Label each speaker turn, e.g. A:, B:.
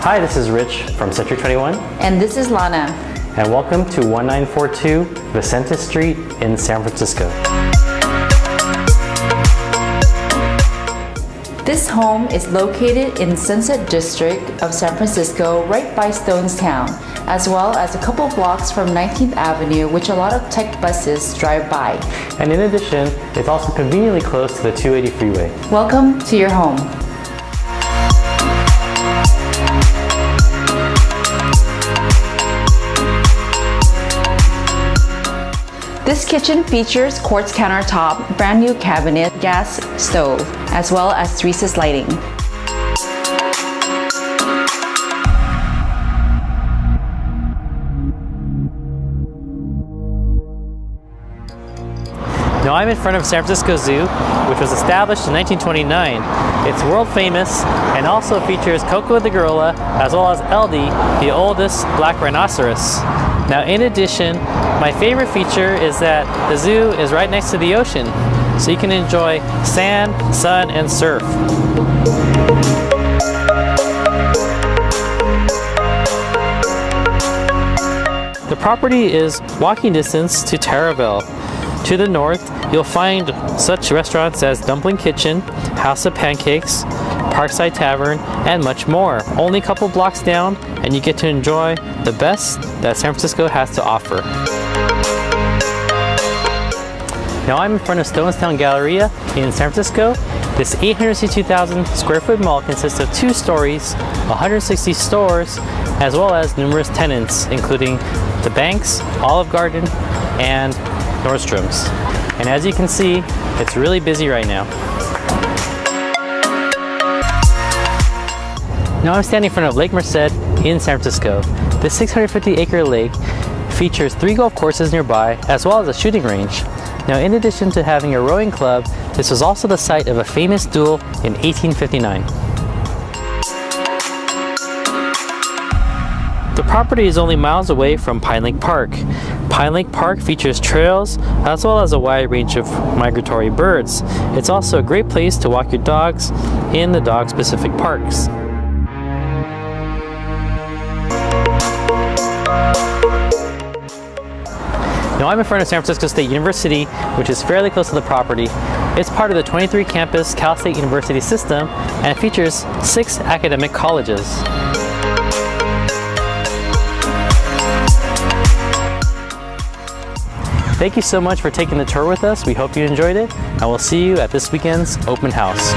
A: Hi, this is Rich from Century 21.
B: And this is Lana.
A: And welcome to 1942 Vicente Street in San Francisco.
B: This home is located in Sunset District of San Francisco, right by Stonestown, as well as a couple blocks from 19th Avenue, which a lot of tech buses drive by.
A: And in addition, it's also conveniently close to the 280 freeway.
B: Welcome to your home. This kitchen features quartz countertop, brand new cabinet, gas stove, as well as recessed lighting.
A: Now I'm in front of San Francisco Zoo, which was established in 1929. It's world famous and also features Coco the gorilla, as well as Eldy, the oldest black rhinoceros. Now in addition, my favorite feature is that the zoo is right next to the ocean, so you can enjoy sand, sun, and surf. The property is walking distance to Taravelle. To the north, you'll find such restaurants as Dumpling Kitchen, House of Pancakes, Parkside Tavern, and much more. Only a couple blocks down, and you get to enjoy the best that San Francisco has to offer. Now I'm in front of Stonestown Galleria in San Francisco. This 862,000 square foot mall consists of 2 stories, 160 stores, as well as numerous tenants, including the banks, Olive Garden, and Nordstrom's. And as you can see, it's really busy right now. Now I'm standing in front of Lake Merced in San Francisco. This 650-acre lake features 3 golf courses nearby, as well as a shooting range. Now in addition to having a rowing club, this was also the site of a famous duel in 1859. The property is only miles away from Lake Park. Lake Park features trails as well as a wide range of migratory birds. It's also a great place to walk your dogs in the dog-specific parks. Now I'm in front of San Francisco State University, which is fairly close to the property. It's part of the 23-campus Cal State University system, and it features 6 academic colleges. Thank you so much for taking the tour with us. We hope you enjoyed it, and we'll see you at this weekend's open house.